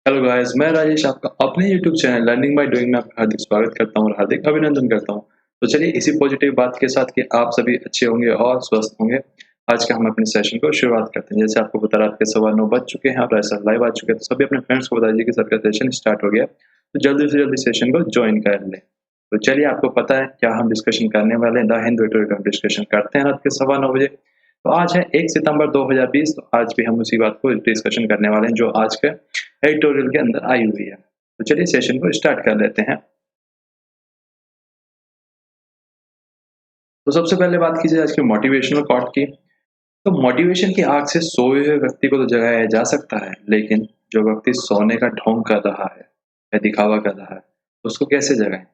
Hello guys, मैं राजेश आपका अपने YouTube channel learning by doing में आपका हार्दिक स्वागत करता हूँ और हार्दिक अभिनंदन करता हूँ। तो चलिए इसी पॉजिटिव बात के साथ कि आप सभी अच्छे होंगे और स्वस्थ होंगे। आज का हम अपने सेशन को शुरुआत करते हैं। जैसे आपको पता रात के 9:15 बज चुके हैं और ऐसा लाइव आ चुके हैं, तो सभी अपने फ्रेंड्स को बता दीजिए कि सर का सेशन स्टार्ट हो गया। तो जल्दी से जल्दी सेशन को ज्वाइन कर लें। तो चलिए आपको पता है क्या हम डिस्कशन करने वाले हैं। द हिंदू एडिटोरियल हम डिस्कशन करते हैं रात के 9:15 बजे। तो आज है 1 सितंबर 2020। तो आज भी हम उसी बात को डिस्कशन करने वाले हैं जो आज के एडिटोरियल के अंदर आई हुई है। तो चलिए सेशन को स्टार्ट कर लेते हैं। तो सबसे पहले बात की जाए आज के मोटिवेशनल कोट की। तो मोटिवेशन की आग से सोए हुए व्यक्ति को तो जगाया जा सकता है, लेकिन जो व्यक्ति सोने का ढोंग कर रहा है या दिखावा कर रहा है, उसको कैसे जगाएं?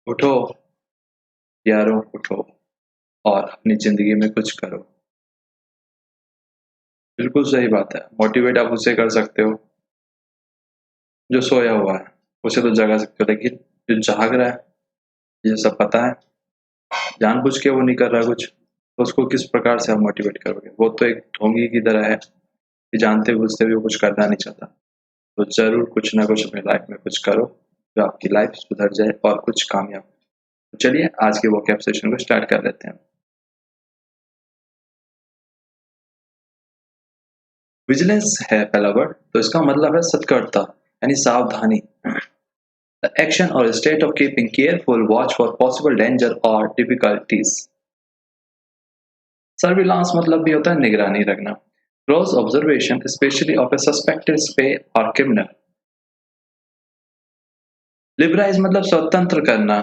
उठो यारों, उठो और अपनी जिंदगी में कुछ करो। बिल्कुल सही बात है। मोटिवेट आप उससे कर सकते हो जो सोया हुआ है, उसे तो जगा सकते हो, लेकिन जो जाग रहा है, ये सब पता है, जानबूझ के वो नहीं कर रहा कुछ, तो उसको किस प्रकार से आप मोटिवेट करोगे? वो तो एक ढोंगी की तरह है कि जानते बूझते भी वो कुछ करना नहीं चाहता। तो जरूर कुछ ना कुछ अपनी लाइफ में कुछ करो जो आपकी लाइफ सुधर जाए और कुछ कामयाब। तो चलिए आज के वोकैब सेशन को स्टार्ट कर लेते हैं। विजिलेंस है पहला वर्ड, तो इसका मतलब है सतर्कता, यानी सावधानी। The action or state of keeping careful watch for possible danger or difficulties. Surveillance मतलब भी होता है निगरानी रखना। Close observation specially of a suspected spy or criminal. लिबराइज मतलब स्वतंत्र करना।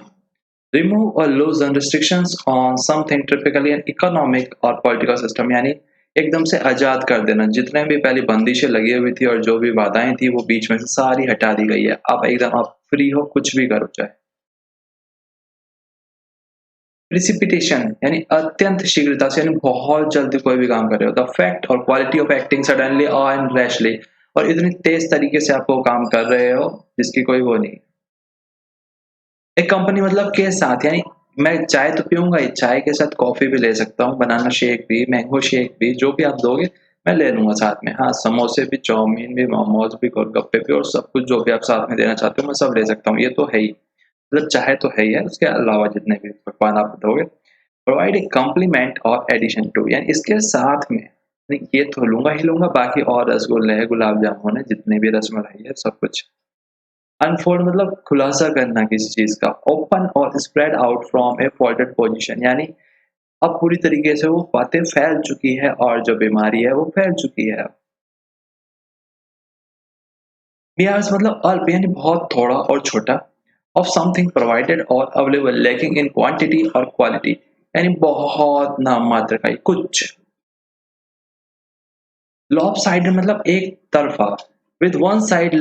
रिमूव और loosen restrictions on something typically an economic और political system, यानी एकदम से आजाद कर देना। जितने भी पहले बंदिशें लगी हुई थी और जो भी बाधाएं थी वो बीच में से सारी हटा दी गई है। अब एकदम आप फ्री हो, कुछ भी करो चाहे। प्रिसिपिटेशन यानी अत्यंत शीघ्रता से, यानी बहुत जल्दी कोई भी काम कर रहे हो। द फैक्ट और क्वालिटी ऑफ एक्टिंग सडनली और रैशली, और इतनी तेज तरीके से आप वो काम कर रहे हो जिसकी कोई वो नहीं। एक कंपनी मतलब के साथ, यानी मैं चाय तो पीऊँगा ही, चाय के साथ कॉफ़ी भी ले सकता हूँ, बनाना शेक भी, मैंगो शेक भी, जो भी आप दोगे मैं ले लूँगा साथ में। हाँ, समोसे भी, चाउमीन भी, मोमोज़ भी, गोलगप्पे भी और सब कुछ जो भी आप साथ में देना चाहते हो, मैं सब ले सकता हूँ। ये तो है ही, मतलब चाय तो है ही है, उसके अलावा जितने भी पकवान आप दोगे। प्रोवाइड ए कॉम्प्लीमेंट और एडिशन टू, यानी इसके साथ में नहीं, ये तो लूँगा ही लूँगा, बाकी और रसगुल्ले हैं, गुलाब जामुन है, जितने भी रसमलाई है, सब कुछ। अनफोल्ड मतलब खुलासा करना किसी चीज का। ओपन और spread out from A folded position, यानी अब पूरी तरीके से वो बातें फैल चुकी है और जो बीमारी है वो फैल चुकी है। बियर्स मतलब अल्प, यानी बहुत थोड़ा और छोटा। ऑफ समथिंग प्रोवाइडेड और अवेलेबल लैकिंग इन क्वांटिटी और क्वालिटी, यानी बहुत नाम मात्र का ही कुछ। लॉप साइड मतलब एक तरफा, विद वन साइड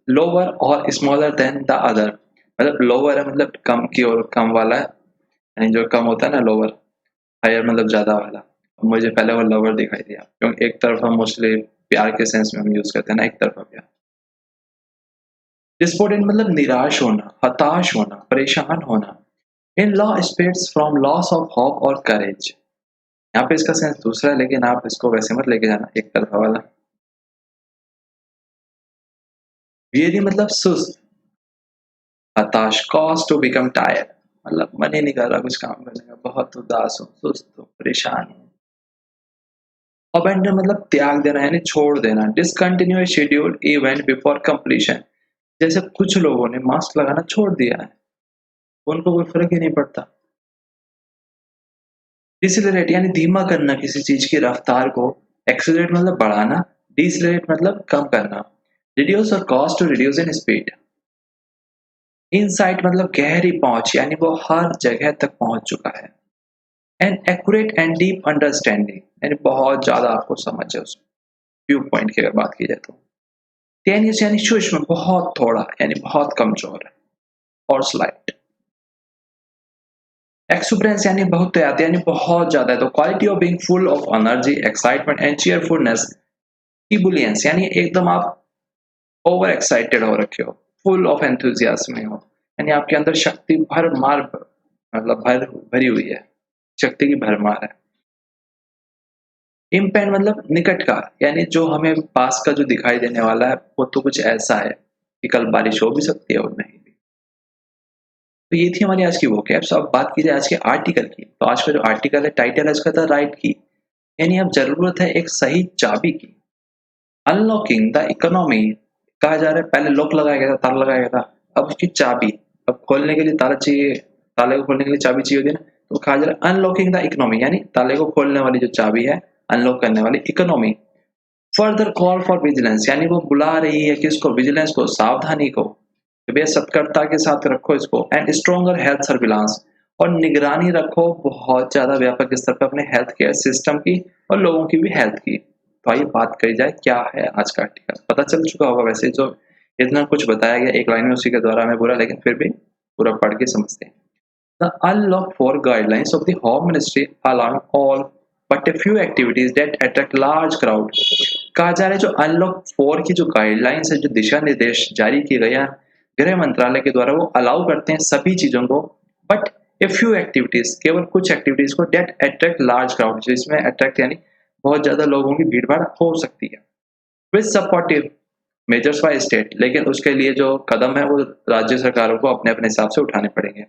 लोअर और स्मॉलर देन द अदर। मतलब लोअर है मतलब कम की ओर कम वाला है, यानी जो कम होता है ना लोअर, हायर मतलब ज्यादा वाला। मुझे पहले वो लोअर दिखाई दिया क्योंकि एक तरफा मोस्टली प्यार के सेंस में हम यूज करते हैं ना, एक तरफा प्यार। डिस्पोर्टेंट मतलब निराश होना, हताश होना, परेशान होना। In law spades from loss of hope और करेज। यहाँ पे इसका सेंस दूसरा है, लेकिन आप इसको वैसे मत लेके जाना एक तरफा वाला। वेरी मतलब सुस्त, हताश। कॉज टू बिकम टायर्ड मतलब मन ही नहीं कर रहा कुछ काम करने का, बहुत उदास हो, सुस्त हो, परेशान हो। अबेंडन मतलब त्याग देना, यानी छोड़ देना। Discontinue schedule event before completion, जैसे कुछ लोगों ने मास्क लगाना छोड़ दिया है, उनको कोई फर्क ही नहीं पड़ता। डिसिलरेट यानी धीमा करना किसी चीज की रफ्तार को। एक्सीलरेट मतलब बढ़ाना। डिसिलरेट मतलब कम करना। रिड्यूस और cost to reduce in speed. Insight मतलब गहरी पहुंच, यानी वो हर जगह तक पहुंच चुका है। An accurate and deep understanding, यानी बहुत ज्यादा आपको समझ है उस व्यू पॉइंट की अगर बात की जाए तो। टेनियस यानी सूक्ष्म, बहुत थोड़ा, यानी बहुत कमजोर है और स्लाइट। एक्सुबरेंस यानी बहुत आते, यानी बहुत ज्यादा है। तो quality of being full of energy, excitement and cheerfulness. Ebullience यानी एकदम आप ओवर एक्साइटेड हो रखे हो, फुल ऑफ एंथुजियाज्म में हो, यानी आपके अंदर शक्ति भरमार, मतलब भरी हुई है, शक्ति की भरमार है। इम्पैक्ट मतलब निकट का, यानी जो हमें पास का जो दिखाई देने वाला है वो तो कुछ ऐसा है कि कल बारिश हो भी सकती है और नहीं भी। तो ये थी हमारी आज की वोकैब्स। अब बात की जाए आज के आर्टिकल की, तो आज का जो आर्टिकल है, टाइटल है इसका द राइट की, यानी अब जरूरत है एक सही चाबी की। अनलॉकिंग द इकोनॉमी, कहा जा रहा है पहले लॉक लगाया गया था, ताला लगाया गया था, अब उसकी चाबी, अब खोलने के लिए ताला चाहिए, ताले को खोलने के लिए चाबी चाहिए होती है ना, तो कहा जा रहा है अनलॉकिंग द इकोनॉमी, यानी ताले को खोलने वाली जो चाबी है, अनलॉक करने वाली economy. Further call for vigilance, यानी वो बुला रही है किसको, विजिलेंस को, सावधानी को, कि भैया सतर्कता के साथ रखो इसको। एंड स्ट्रॉन्गर हेल्थ सर्विलांस, और निगरानी रखो बहुत ज्यादा व्यापक स्तर पर अपने हेल्थ केयर सिस्टम की और लोगों की भी हेल्थ की। तो आइए बात करी जाए क्या है आज का आर्टिकल। पता चल चुका होगा वैसे, जो इतना कुछ बताया गया एक लाइन में उसी के द्वारा हमें पूरा, लेकिन फिर भी पूरा पढ़ के समझते हैं। The unlock 4 guidelines of the Home Ministry allowing all but a few activities that attract large crowd। कहा जा रहा है जो अनलॉक 4 की जो गाइडलाइंस है, जो दिशा निर्देश जारी किए गए हैं गृह मंत्रालय के द्वारा, वो अलाउ करते हैं सभी चीजों को, बट ए फ्यू एक्टिविटीज, केवल कुछ एक्टिविटीज को, डेट अट्रैक्ट लार्ज क्राउड, जिसमें अट्रैक्ट यानी बहुत ज्यादा लोगों की भीड़ भाड़ हो सकती है, with supportive measures by state, लेकिन उसके लिए जो कदम है वो राज्य सरकारों को अपने अपने हिसाब से उठाने पड़ेंगे।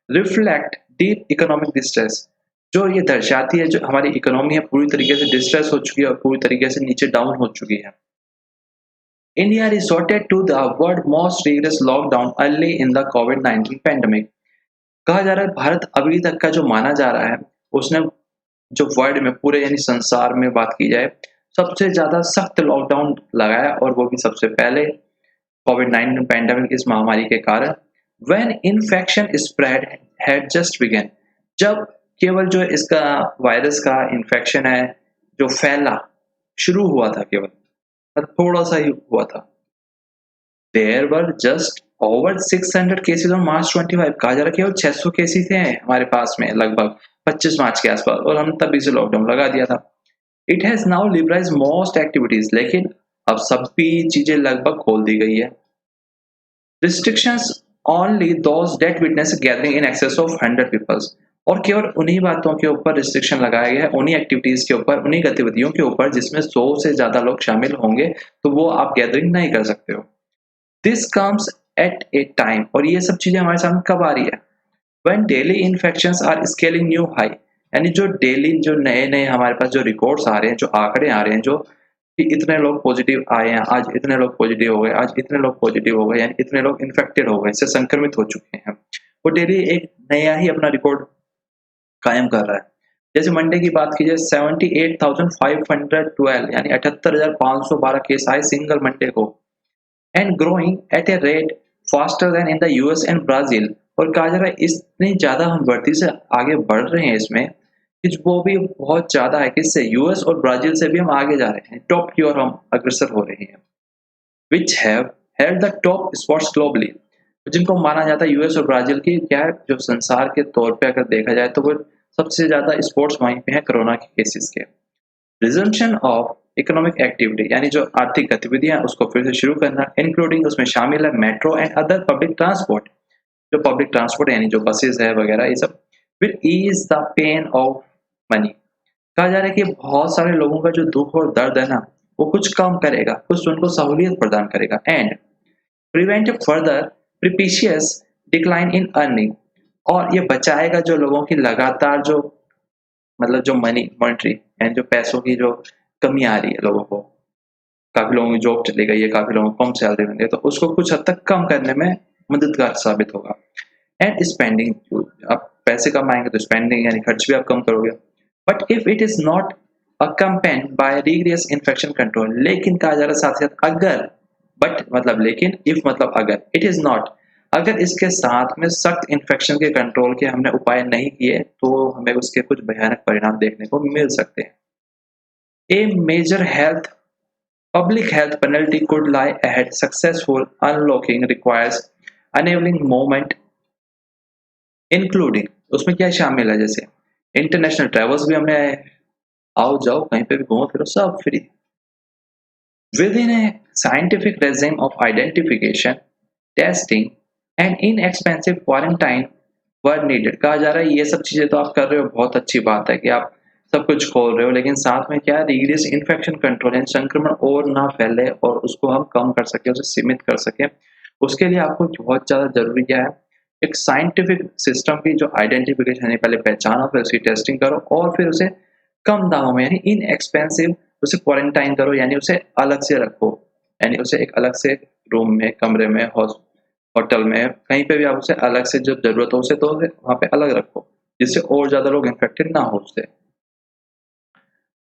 रिफ्लेक्ट डीप इकोनॉमिक डिस्ट्रेस, जो ये दर्शाती है जो हमारी इकोनॉमी है पूरी तरीके से डिस्ट्रेस हो चुकी है और पूरी तरीके से नीचे डाउन हो चुकी है। India resorted to the world most rigorous lockdown early in the कोविड-19 पैंडेमिक। कहा जा रहा है भारत अभी तक का जो माना जा रहा है, उसने जो वर्ल्ड में पूरे यानी संसार में बात की जाए, सबसे ज्यादा सख्त लॉकडाउन लगाया, और वो भी सबसे पहले कोविड-19 पैंडेमिक इस महामारी के कारण। When infection spread had just begun, जब केवल जो इसका वायरस का इन्फेक्शन है जो फैला शुरू हुआ था, केवल थोड़ा सा ही हुआ था। There were just over 600 cases on March 25। कहा जा रहा है केवल 600 केसेस थे हमारे पास में लगभग 25 मार्च के आसपास, और हम तभी से लॉकडाउन लगा दिया था। It has now liberalise most activities, लेकिन अब सभी चीजें लगभग खोल दी गई है। Restrictions only those that witness gathering in excess of 100 peoples, और केवल उन्हीं बातों के ऊपर रिस्ट्रिक्शन लगाया गया है, उन्हीं एक्टिविटीज के ऊपर, उन्हीं गतिविधियों के ऊपर जिसमें 100 से ज्यादा लोग शामिल होंगे, तो वो आप गैदरिंग नहीं कर सकते हो। This comes at A time, और ये सब चीजें हमारे सामने कब आ रही है, when daily infections are scaling new high, यानी जो डेली जो नए नए हमारे पास जो रिकॉर्ड्स आ रहे हैं, जो आंकड़े आ रहे हैं, जो कि इतने लोग पॉजिटिव आए हैं, आज इतने लोग पॉजिटिव हो गए, आज इतने लोग पॉजिटिव हो गए, यानी इतने लोग इन्फेक्टेड हो गए, इससे संक्रमित हो चुके हैं, वो डेली एक नया ही अपना रिकॉर्ड कायम कर रहा है। जैसे मंडे की बात की जाए, 78,512, यानी 78,512 केस आए सिंगल मंडे को, and growing at a rate faster then in the US and Brazil. और कहा जा रहा है इतनी ज्यादा हम बढ़ती से आगे बढ़ रहे हैं इसमें कि वो भी बहुत ज्यादा है, किससे, यूएस और ब्राजील से भी हम आगे जा रहे हैं, टॉप की ओर हम अग्रसर हो रहे हैं। Which have held the top spots globally, जिनको माना जाता है यूएस और ब्राजील की क्या है, जो संसार के तौर पे अगर देखा जाए तो वो सबसे ज्यादा स्पोर्ट्स वहीं पे है कोरोना के केसेस के। रिजम्पशन ऑफ इकोनॉमिक एक्टिविटी, यानी जो आर्थिक गतिविधियां उसको फिर से शुरू करना, इंक्लूडिंग उसमें शामिल है metro and other public transport, जो पब्लिक ट्रांसपोर्ट यानी जो बसेस है वगैरह, ये सब will ease the pain of money. कहा जा रहा है कि बहुत सारे लोगों का जो दुख और दर्द है ना, वो कुछ कम करेगा, कुछ उनको सहूलियत प्रदान करेगा, and prevent further precipitous decline in earning, और ये बचाएगा जो लोगों की लगातार जो मतलब जो मॉनेटरी एंड जो पैसों की जो कमी आ रही है लोगों को, काफी लोगों की जॉब चली गई है, काफी लोगों को कम सैलरी मिल रही है, तो उसको कुछ हद तक कम करने में मददगार साबित होगा। एंड स्पेंडिंग, आप पैसे कम आएंगे तो स्पेंडिंग यानी खर्च भी आप कम करोगे। But if it is not accompanied by rigorous infection control, लेकिन कहा जा रहा है साथ साथ अगर, बट मतलब लेकिन, इफ मतलब अगर, इट इज नॉट, अगर इसके साथ में सख्त इन्फेक्शन के कंट्रोल के हमने उपाय नहीं किए, तो हमें उसके कुछ भयानक परिणाम देखने को मिल सकते हैं। A major health public health penalty could lie ahead. Successful unlocking requires enabling movement, including उसमें क्या शामिल है, जैसे इंटरनेशनल ट्रेवल्स भी हमने, आओ जाओ कहीं पे भी घूमो फिरो सब free, within a scientific regime of identification, testing and inexpensive quarantine were needed। कहा जा रहा है ये सब चीजें तो आप कर रहे हो, बहुत अच्छी बात है कि आप सब कुछ खोल रहे हो, लेकिन साथ में क्या है, रिग्रेस इन्फेक्शन कंट्रोल यानी संक्रमण और ना फैले और उसको हम कम कर सकें, उसे सीमित कर सकें। उसके लिए आपको बहुत ज़्यादा ज़रूरी क्या है, एक साइंटिफिक सिस्टम की जो आइडेंटिफिकेशन है, पहले पहचानो, फिर उसकी टेस्टिंग करो और फिर उसे कम दामों में यानी इनएक्सपेंसिव उसे क्वारंटाइन करो, यानी उसे अलग से रखो, यानी उसे एक अलग से रूम में, कमरे में, होटल में, कहीं पे भी आप उसे अलग से जब ज़रूरत हो उसे, तो उसे वहाँ पे अलग रखो, जिससे और ज़्यादा लोग इन्फेक्टेड ना हो उससे।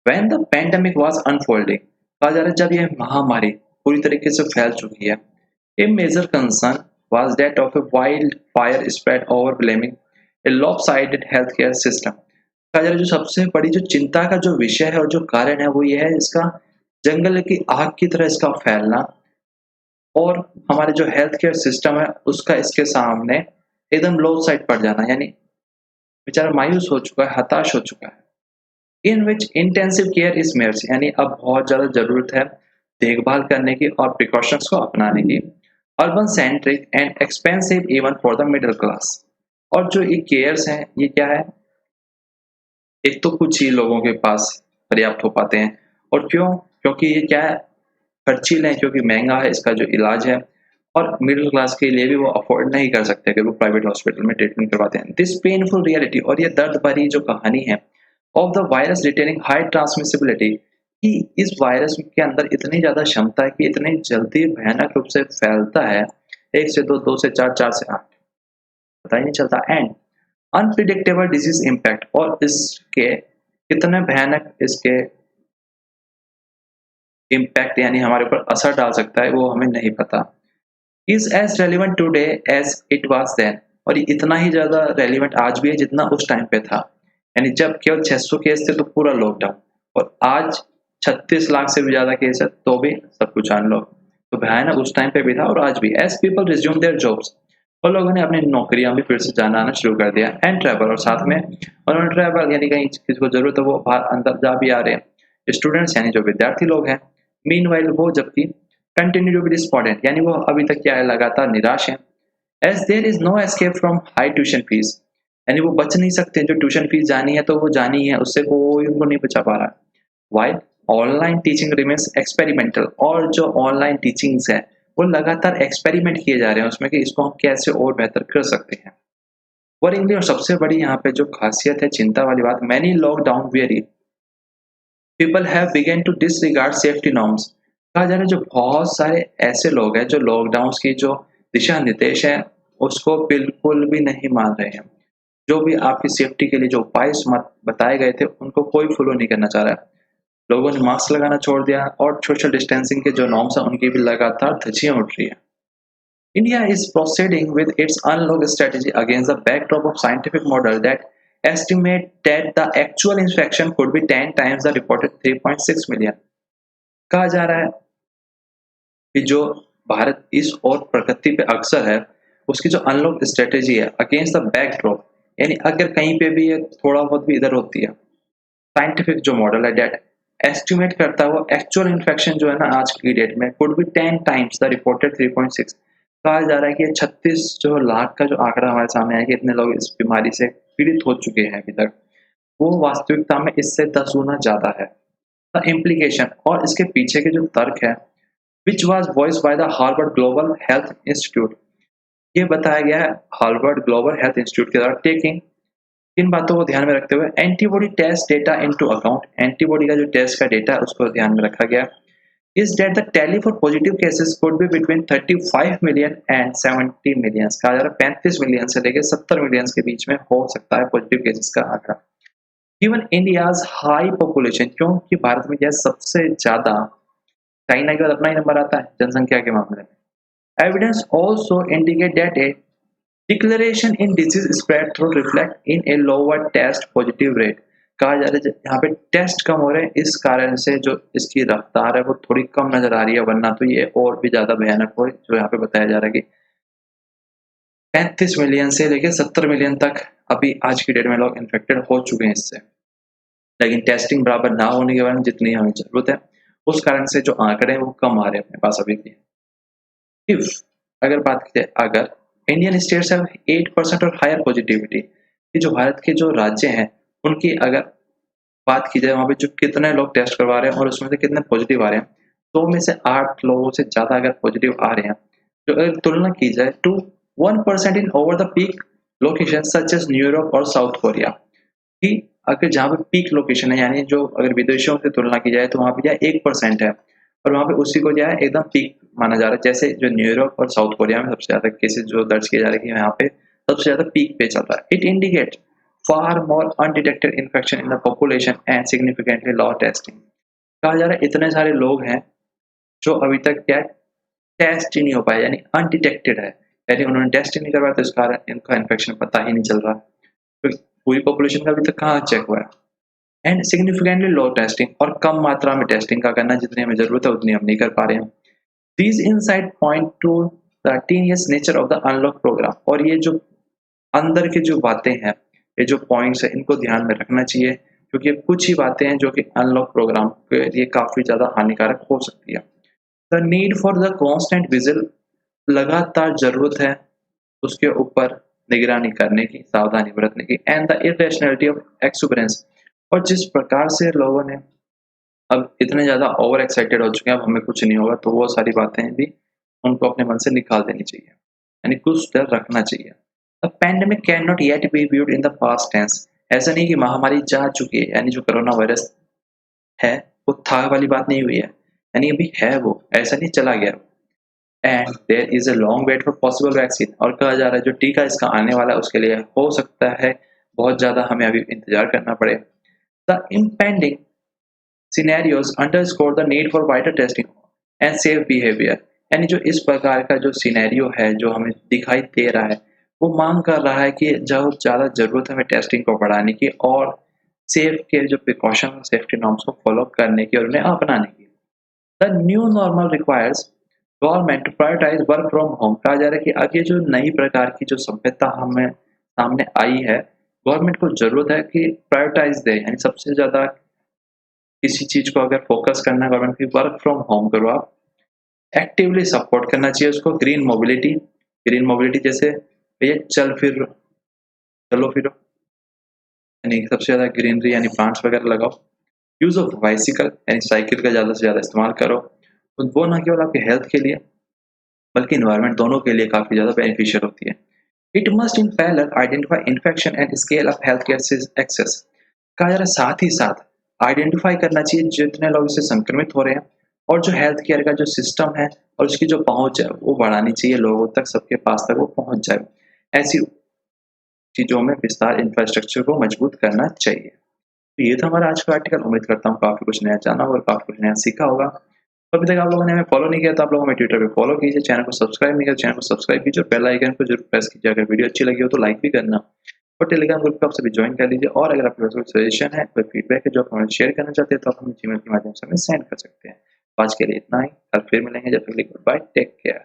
When the pandemic was unfolding, कहा जा रहा है जब यह महामारी पूरी तरीके से फैल चुकी है, a major concern was that of a wildfire spread overwhelming a lopsided healthcare system। कहा जा रहा है जो सबसे बड़ी जो चिंता का जो विषय है और जो कारण है वो ये है इसका जंगल की आग की तरह इसका फैलना और हमारे जो हेल्थ केयर सिस्टम है उसका इसके सामने एकदम लो साइड पड़ जाना, यानी बेचारा मायूस हो चुका है, हताश हो चुका है। इन विच इंटेंसिव केयर इज मेयर्स, यानी अब बहुत ज़्यादा ज़रूरत है देखभाल करने की और प्रिकॉशंस को अपनाने की। Urban centric and expensive even for the middle class. और जो ये केयर्स हैं ये क्या है, एक तो कुछ ही लोगों के पास पर्याप्त हो पाते हैं, और क्यों, क्योंकि ये क्या है, खर्चीले हैं, क्योंकि महंगा है इसका जो इलाज है, और मिडिल क्लास के लिए भी वो अफोर्ड नहीं कर सकते कि वो प्राइवेट हॉस्पिटल में ट्रीटमेंट करवाते हैं। दिस पेनफुल रियलिटी, और ये दर्द भरी जो कहानी है of the virus retaining high transmissibility, कि इस वायरस के अंदर इतनी ज़्यादा क्षमता है कि इतनी जल्दी भयानक रूप से फैलता है, 1 से 2, 2 से 4, 4 से 8, पता ही नहीं चलता। एंड अनप्रिडिक्टेबल डिजीज इम्पैक्ट, और इसके कितने भयानक इसके इम्पैक्ट यानी हमारे ऊपर असर डाल सकता है वो हमें नहीं पता। Is as relevant today as it was then, और ये इतना ही ज़्यादा रेलिवेंट आज भी है जितना उस टाइम पे था। यानी जब केवल 600 केस थे तो पूरा लॉकडाउन, और आज 36 लाख से भी ज़्यादा केस है तो भी सब कुछ अनलॉक। तो भयानक उस टाइम पे भी था और आज भी। As people resume their jobs, और लोगों ने अपनी नौकरियां भी फिर से जाना आना शुरू कर दिया। एंड ट्रैवल, और साथ में उन्होंने ट्रैवल यानी कहीं किसी को जरूरत है वो बाहर अंदर जा भी आ रहे हैं। स्टूडेंट्स यानी जो विद्यार्थी लोग हैं, मीनवाइल वो जबकि कंटिन्यू टू बी डिस्पॉन्डेंट, यानी वो अभी तक क्या है, लगातार निराश है। As there is no escape from high tuition fees, यानी वो बच नहीं सकते, जो ट्यूशन फीस जानी है तो वो जानी है, उससे कोई उनको नहीं बचा पा रहा है। While online teaching remains experimental, और जो ऑनलाइन टीचिंग्स है वो लगातार एक्सपेरिमेंट किए जा रहे हैं उसमें कि इसको हम कैसे और बेहतर कर सकते हैं। वरिंगली, और सबसे बड़ी यहाँ पे जो खासियत है, चिंता वाली बात, many lockdown weary people have begun to disregard safety norms. कहा जा रहा है जो बहुत सारे ऐसे लोग हैं जो लॉकडाउन की जो दिशा निर्देश हैं उसको बिल्कुल भी नहीं मान रहे हैं। जो भी आपकी सेफ्टी के लिए जो उपाय मत बताए गए थे उनको कोई फॉलो नहीं करना चाह रहा है। लोगों ने मास्क लगाना छोड़ दिया और सोशल डिस्टेंसिंग के जो नॉर्म्स हैं उनकी भी लगातार धज्जियां उठ रही है। India is proceeding with its unlock strategy against the backdrop of scientific model that estimate that the actual infection could be 10 times the reported 3.6 million। कहा जा रहा है कि जो भारत इस और प्रकृति पे अक्सर है, उसकी जो अनलॉक स्ट्रेटेजी है अगेंस्ट द बैकड्रॉप, यानी अगर कहीं पे भी ये थोड़ा बहुत भी इधर होती है, साइंटिफिक जो मॉडल है डेट एस्टिमेट करता है वो एक्चुअल इन्फेक्शन जो है ना आज की डेट में could be 10 times the reported 3.6। कहा जा रहा है कि ये 36 जो लाख का जो आंकड़ा हमारे सामने आया कि इतने लोग इस बीमारी से पीड़ित हो चुके हैं अभी तक, वो वास्तविकता में इससे 10 गुना ज्यादा है। द इम्प्लीकेशन, और इसके पीछे के जो तर्क है, which was voice by the Harvard global health institute, ये बताया गया है हार्वर्ड ग्लोबल हेल्थ इंस्टीट्यूट के द्वारा, टेकिंग इन बातों को ध्यान में रखते हुए antibody test data into account, antibody का जो टेस्ट का डेटा है उसको ध्यान में रखा गया। Is that the tally for positive cases could be between 35 million and 70 million. कहा जा रहा है 35 मिलियन से लेकर 70 मिलियन के बीच में हो सकता है पॉजिटिव केसेस का आंकड़ा। गिवन इंडियाज हाई पॉपुलेशन, क्योंकि भारत में क्या सबसे ज्यादा, चाइना के बाद अपना ही नंबर आता है जनसंख्या के मामले में। Evidence also indicate that a deceleration in disease spread through reflect in a lower test positive rate. कहा जा रहा है यहाँ पे टेस्ट कम हो रहे हैं, इस कारण से जो इसकी रफ्तार है वो थोड़ी कम नजर आ रही है, वरना तो ये और भी ज्यादा भयानक हो, जो यहाँ पे बताया जा रहा है कि 35 मिलियन से लेकर 70 मिलियन तक अभी आज की डेट में लोग इन्फेक्टेड हो चुके हैं इससे। लेकिन टेस्टिंग बराबर ना होने के कारण जितनी हमें जरूरत है उस कारण से जो आंकड़े हैं वो कम आ रहे हैं अपने पास अभी भी। इफ अगर बात करें, अगर इंडियन स्टेट्स हैव 8% और हायर पॉजिटिविटी, ये जो भारत के जो राज्य हैं उनकी अगर बात की जाए वहाँ पे जो कितने लोग टेस्ट करवा रहे हैं और उसमें से कितने पॉजिटिव आ रहे हैं, 100 में से 8 लोगों से ज़्यादा अगर पॉजिटिव आ रहे हैं, तो अगर तुलना की जाए to 1% in over the peak location such as New York और साउथ कोरिया, कि अगर जहाँ पे पीक लोकेशन है, यानी जो अगर विदेशों से तुलना की जाए तो वहाँ पे क्या 1% है और वहाँ पे उसी को क्या है एकदम पीक माना जा रहा है। जैसे जो न्यूयॉर्क और साउथ कोरिया में सबसे ज़्यादा केसेस जो दर्ज किए जा रहे हैं कि यहाँ पे सबसे ज़्यादा पीक पे चल रहा है। It indicate far more undetected infection in the population and significantly law testing. कहा जा रहा है इतने सारे लोग हैं जो अभी तक क्या टेस्ट ही नहीं हो पाए, यानी अनडिटेक्टेड है, यानी उन्होंने टेस्ट ही नहीं करवाया तो इस कारण इनका इन्फेक्शन पता ही नहीं चल रहा। तो पूरी पॉपुलेशन का अभी तक कहाँ चेक हुआ है। एंड सिग्निफिकेंटली लो टेस्टिंग, और कम मात्रा में टेस्टिंग का करना, जितनी हमें जरूरत है उतनी हम नहीं कर पा रहे हैं। These insight point to the tenuous nature of the unlock programme, और ये जो अंदर की जो बातें हैं, ये जो पॉइंट्स है, इनको ध्यान में रखना चाहिए क्योंकि ये कुछ ही बातें हैं जो कि अनलॉक प्रोग्राम के लिए काफी ज्यादा हानिकारक हो सकती है। The need for the constant vigil, लगातार जरूरत है उसके ऊपर निगरानी करने की, सावधानी बरतने की। And the irrationality of exuberance, और जिस प्रकार से लोगों ने अब इतने ज़्यादा ओवर एक्साइटेड हो चुके हैं, अब हमें कुछ नहीं होगा, तो वो सारी बातें भी उनको अपने मन से निकाल देनी चाहिए, यानी कुछ डर रखना चाहिए। The pandemic can not yet be viewed in the past tense, ऐसा नहीं कि महामारी जा चुकी है, यानी जो कोरोना वायरस है वो था वाली बात नहीं हुई है, यानी अभी है, वो ऐसा नहीं चला गया। And there is a long wait for possible vaccine, और कहा जा रहा है जो टीका इसका आने वाला है उसके लिए हो सकता है बहुत ज़्यादा हमें अभी इंतजार करना पड़े। The impending scenarios underscore the need for wider testing and safe behaviour, यानी जो इस प्रकार का जो सिनेरियो है जो हमें दिखाई दे रहा है, वो मांग कर रहा है कि जो ज़्यादा ज़रूरत है हमें टेस्टिंग को बढ़ाने की और सेफ के जो प्रिकॉशन सेफ्टी नॉर्म्स को फॉलो करने की और उन्हें अपनाने की। The new normal requires government to prioritise work from home, कहा जा रहा है कि अब ये जो नई प्रकार की जो सभ्यता हमें सामने आई है, गवर्नमेंट को जरूरत है कि प्रायोरिटाइज दे, यानी सबसे ज्यादा किसी चीज को अगर फोकस करना है गवर्नमेंट की, वर्क फ्रॉम होम करो आप। एक्टिवली सपोर्ट करना चाहिए उसको। ग्रीन मोबिलिटी जैसे भैया चलो फिरो, यानी सबसे ज्यादा ग्रीनरी यानी प्लांट्स वगैरह लगाओ। यूज ऑफ बाइसिकल, यानी साइकिल का ज्यादा से ज्यादा इस्तेमाल करो, तो वो ना केवल आपके हेल्थ के लिए बल्कि इन्वायरमेंट दोनों के लिए काफी ज्यादा बेनिफिशियल होती है। It must in parallel identify infection and scale up health care access, कहा जा रहा है साथ ही साथ आइडेंटिफाई करना चाहिए जितने लोग इससे संक्रमित हो रहे हैं, और जो हेल्थ केयर का जो सिस्टम है और उसकी जो पहुंच है वो बढ़ानी चाहिए, लोगों तक, सबके पास तक वो पहुंच जाए। ऐसी चीजों में विस्तार इंफ्रास्ट्रक्चर को मजबूत करना चाहिए। तो ये था हमारा आज का आर्टिकल। उम्मीद करता हूँ काफी कुछ नया जाना और काफी कुछ नया सीखा होगा। तो अभी तक आप लोगों ने हमें फॉलो नहीं किया तो आप लोग हमें ट्विटर पे फॉलो कीजिए, चैनल को सब्सक्राइब नहीं किया चैनल को सब्सक्राइब कीजिए और बेल आइकन को जरूर प्रेस कीजिए। अगर वीडियो अच्छी लगी हो तो लाइक भी करना और टेलीग्राम ग्रुप पे आप सभी ज्वाइन कर लीजिए। और अगर आपके पास कोई सजेशन है, कोई फीडबैक है जो आप हमें शेयर करना चाहते हैं तो आप हमें जीमेल के माध्यम से हमें सेंड कर सकते हैं। तो आज के लिए इतना ही, कल फिर मिलेंगे, जब तक के लिए गुड बाय, टेक केयर।